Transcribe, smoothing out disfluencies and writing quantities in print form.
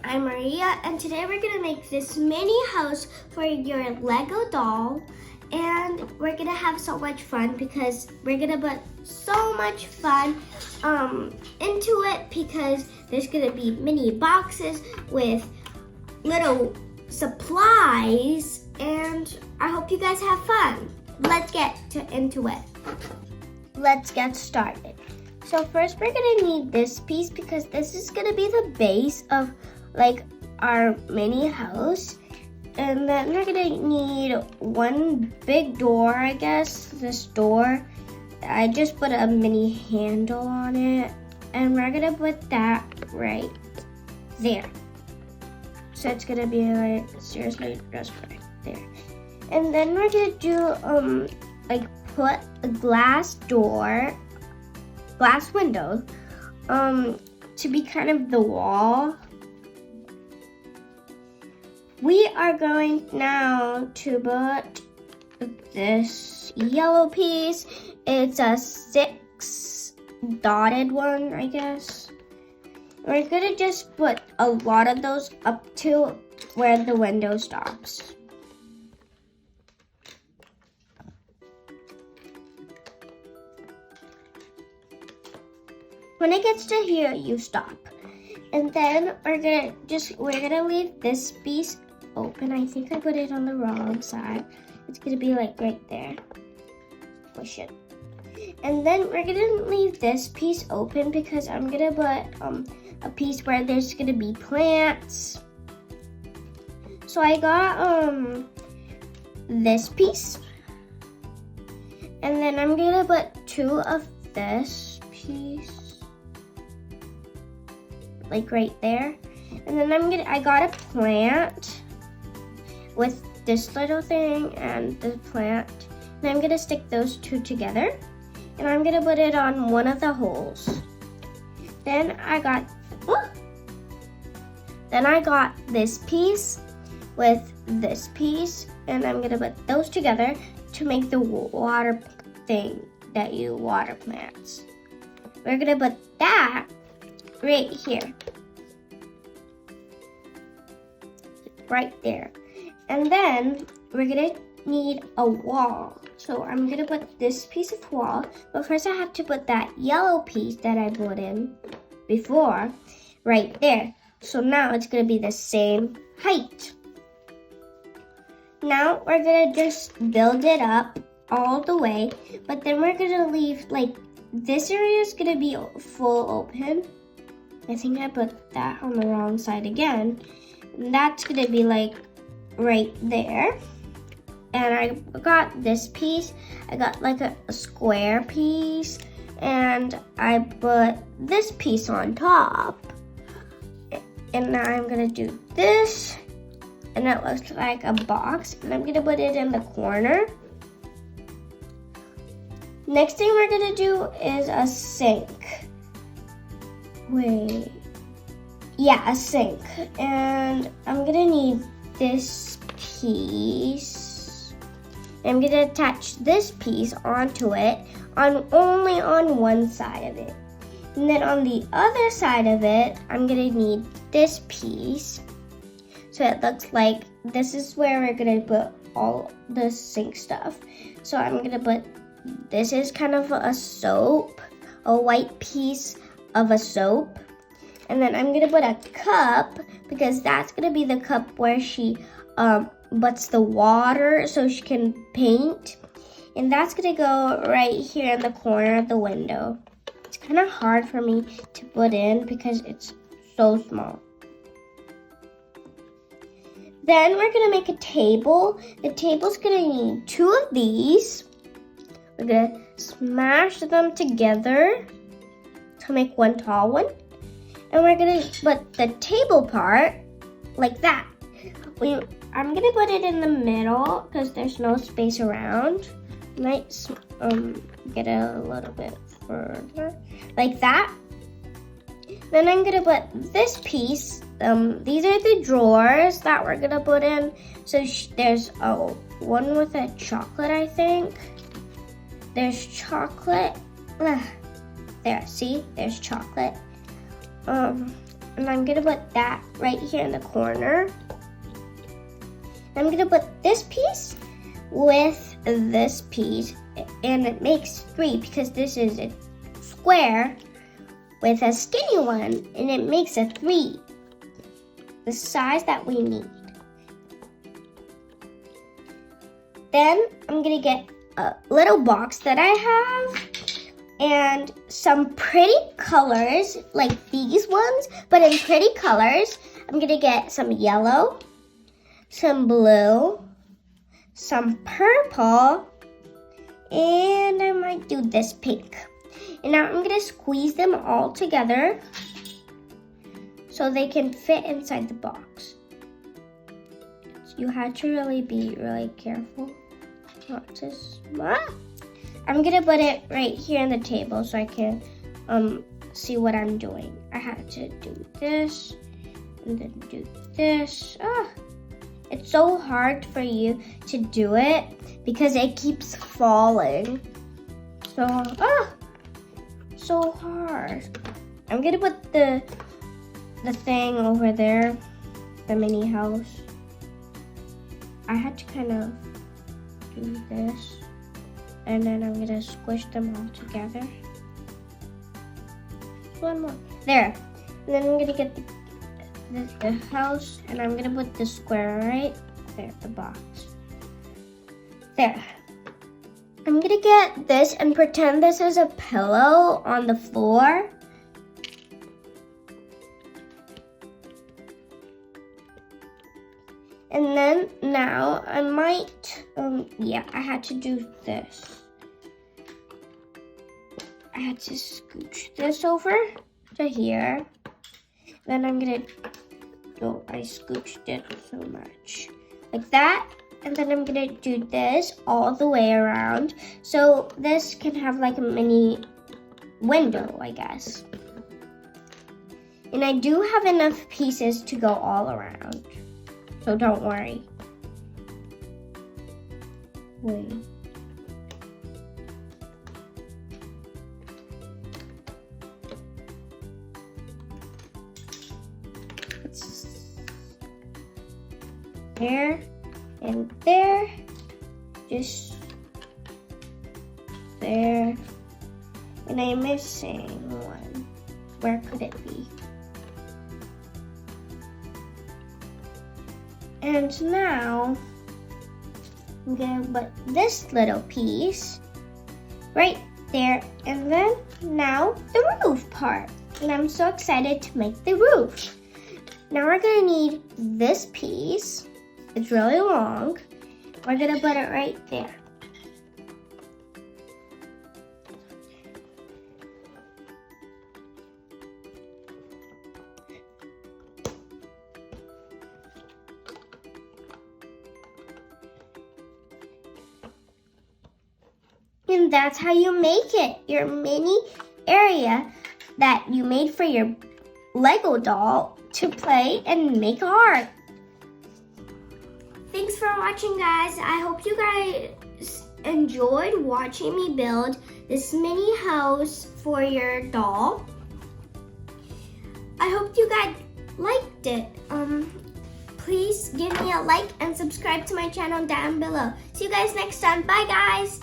I'm Maria, and today we're gonna make this mini house for your Lego doll. And we're gonna have so much fun because we're gonna put so much fun into it because there's gonna be mini boxes with little supplies, and I hope you guys have fun. Let's get into it. Let's get started. So first we're gonna need this piece because this is gonna be the base of like our mini house. And then we're gonna need one big door, I guess, this door. I just put a mini handle on it, and we're gonna put that right there. So it's gonna be like, seriously, just right there. And then we're gonna do, like put a glass window, to be kind of the wall. We are going now to put this yellow piece. It's a 6 dotted one, I guess. We're gonna just put a lot of those up to where the window stops. When it gets to here, you stop. And then we're gonna leave this piece open. I think I put it on the wrong side. It's gonna be like right there. Push it. And then we're gonna leave this piece open because I'm gonna put a piece where there's gonna be plants. So I got this piece. And then I'm gonna put 2 of this piece. Like right there. And then I got a plant with this little thing and the plant. And I'm gonna stick those 2 together. And I'm gonna put it on one of the holes. Then I got this piece with this piece, and I'm gonna put those together to make the water thing that you water plants. We're gonna put that right here. Right there. And then we're gonna need a wall. So I'm gonna put this piece of wall, but first I have to put that yellow piece that I put in before right there. So now it's gonna be the same height. Now we're gonna just build it up all the way, but then we're gonna leave like this area is gonna be full open. I think I put that on the wrong side again. And that's gonna be like right there. And I got this piece. I got like a square piece, and I put this piece on top. And now I'm gonna do this, and it looks like a box, and I'm gonna put it in the corner. Next thing we're gonna do is a sink. A sink. And I'm gonna need this piece. I'm gonna attach this piece onto it only on one side of it. And then on the other side of it, I'm gonna need this piece. So it looks like this is where we're gonna put all the sink stuff. So I'm gonna put, this is kind of a soap, a white piece of a soap. And then I'm gonna put a cup because that's gonna be the cup where she puts the water so she can paint. And that's gonna go right here in the corner of the window. It's kind of hard for me to put in because it's so small. Then we're gonna make a table. The table's gonna need 2 of these. We're gonna smash them together to make one tall one. And we're gonna put the table part like that. I'm gonna put it in the middle because there's no space around. Might get a little bit further, like that. Then I'm gonna put this piece. These are the drawers that we're gonna put in. So there's one with a chocolate, I think. There's chocolate. There, see? There's chocolate. And I'm gonna put that right here in the corner. I'm gonna put this piece with this piece, and it makes 3 because this is a square with a skinny one, and it makes a 3, the size that we need. Then I'm gonna get a little box that I have and some pretty colors, like these ones, but in pretty colors. I'm gonna get some yellow, some blue, some purple, and I might do this pink. And now I'm gonna squeeze them all together so they can fit inside the box. So you have to really be really careful not to smash. I'm gonna put it right here on the table so I can see what I'm doing. I had to do this and then do this. It's so hard for you to do it because it keeps falling. So hard. I'm gonna put the thing over there, the mini house. I had to kind of do this, and then I'm gonna squish them all together. One more. There. And then I'm gonna get the house, and I'm gonna put the square right there, the box. There. I'm gonna get this and pretend this is a pillow on the floor. And then now I might, I had to do this. I had to scooch this over to here. Then I'm gonna, I scooched it so much. Like that. And then I'm gonna do this all the way around. So this can have like a mini window, I guess. And I do have enough pieces to go all around. So don't worry. Wait. There and there. Just there. And I'm missing one. Where could it be? And now I'm gonna put this little piece right there, and then now the roof part. And I'm so excited to make the roof. Now we're gonna need this piece. It's really long. We're gonna put it right there. And that's how you make it, your mini area that you made for your Lego doll to play and make art. Thanks for watching, guys. I hope you guys enjoyed watching me build this mini house for your doll. I hope you guys liked it. Please give me a like and subscribe to my channel down below. See you guys next time. Bye, guys.